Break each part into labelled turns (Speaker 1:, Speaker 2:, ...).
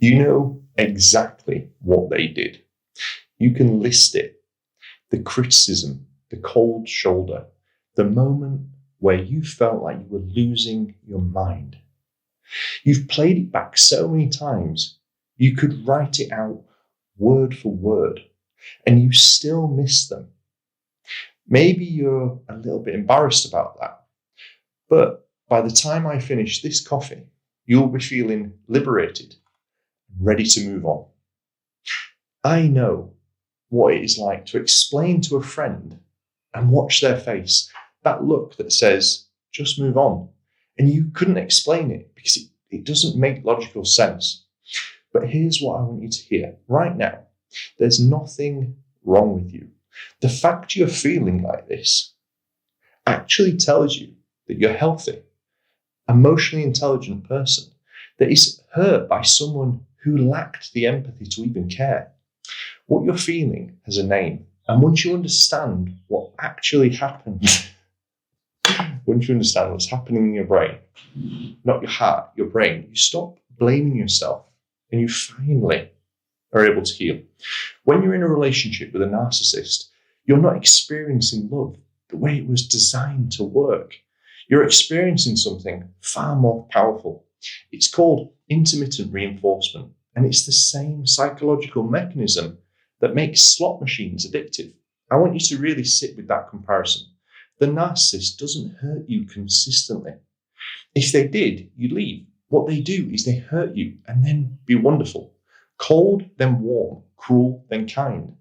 Speaker 1: You know exactly what they did. You can list it. The criticism, the cold shoulder, the moment where you felt like you were losing your mind. You've played it back so many times, you could write it out word for word, and you still miss them. Maybe you're a little bit embarrassed about that, but by the time I finish this coffee, you'll be feeling liberated, ready to move on. I know what it is like to explain to a friend and watch their face, that look that says, just move on. And you couldn't explain it because it doesn't make logical sense. But here's what I want you to hear right now. There's nothing wrong with you. The fact you're feeling like this actually tells you that you're healthy, emotionally intelligent person that is hurt by someone who lacked the empathy to even care. What you're feeling has a name. And once you understand what actually happened, once you understand what's happening in your brain, not your heart, your brain, you stop blaming yourself and you finally are able to heal. When you're in a relationship with a narcissist, you're not experiencing love the way it was designed to work. You're experiencing something far more powerful. It's called intermittent reinforcement, and it's the same psychological mechanism that makes slot machines addictive. I want you to really sit with that comparison. The narcissist doesn't hurt you consistently. If they did, you'd leave. What they do is they hurt you and then be wonderful. Cold, then warm. Cruel, then kind.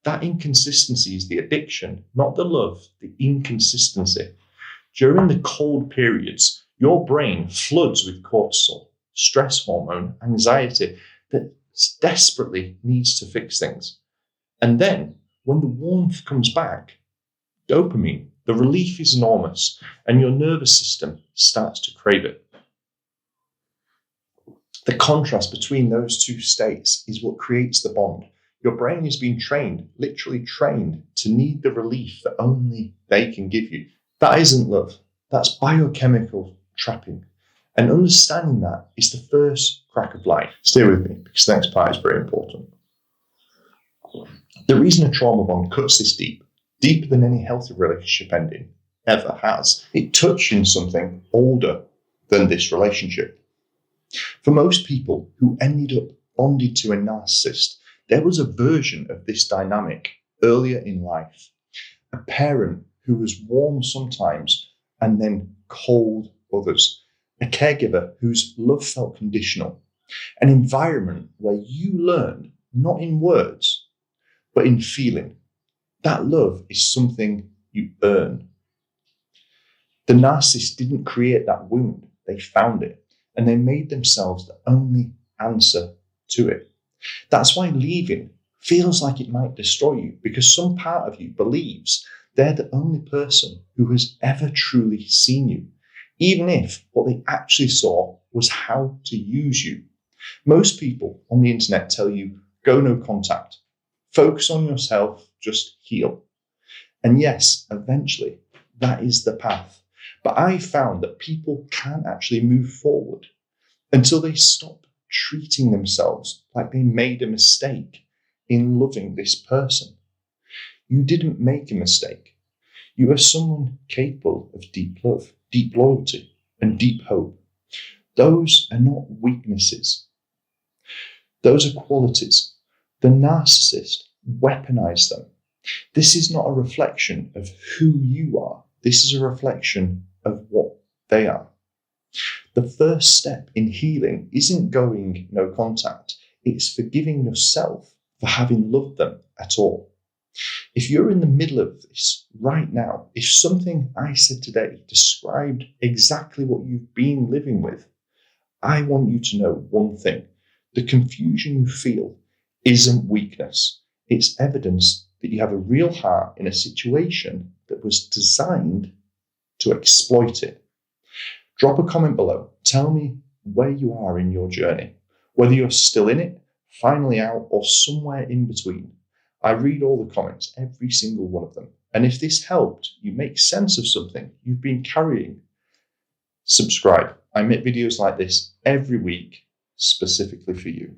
Speaker 1: That inconsistency is the addiction, not the love, the inconsistency. During the cold periods, your brain floods with cortisol, stress hormone, anxiety that desperately needs to fix things. And then, when the warmth comes back, dopamine, the relief is enormous, and your nervous system starts to crave it. The contrast between those two states is what creates the bond. Your brain has been trained, literally trained, to need the relief that only they can give you. That isn't love. That's biochemical trapping. And understanding that is the first crack of light. Stay with me, because the next part is very important. The reason a trauma bond cuts this deep, deeper than any healthy relationship ending ever has, it touched something older than this relationship. For most people who ended up bonded to a narcissist, there was a version of this dynamic earlier in life. A parent who was warm sometimes and then cold others. A caregiver whose love felt conditional. An environment where you learned, not in words, but in feeling. That love is something you earn. The narcissist didn't create that wound. They found it, and they made themselves the only answer to it. That's why leaving feels like it might destroy you, because some part of you believes they're the only person who has ever truly seen you, even if what they actually saw was how to use you. Most people on the internet tell you, go no contact, focus on yourself, just heal. And yes, eventually, that is the path. But I found that people can't actually move forward until they stop treating themselves like they made a mistake in loving this person. You didn't make a mistake. You are someone capable of deep love, deep loyalty, and deep hope. Those are not weaknesses. Those are qualities. The narcissist weaponized them. This is not a reflection of who you are. This is a reflection of what they are. The first step in healing isn't going no contact. It's forgiving yourself for having loved them at all. If you're in the middle of this right now, if something I said today described exactly what you've been living with, I want you to know one thing. The confusion you feel isn't weakness. It's evidence that you have a real heart in a situation that was designed to exploit it. Drop a comment below. Tell me where you are in your journey, whether you're still in it, finally out, or somewhere in between. I read all the comments, every single one of them. And if this helped you make sense of something you've been carrying, subscribe. I make videos like this every week specifically for you.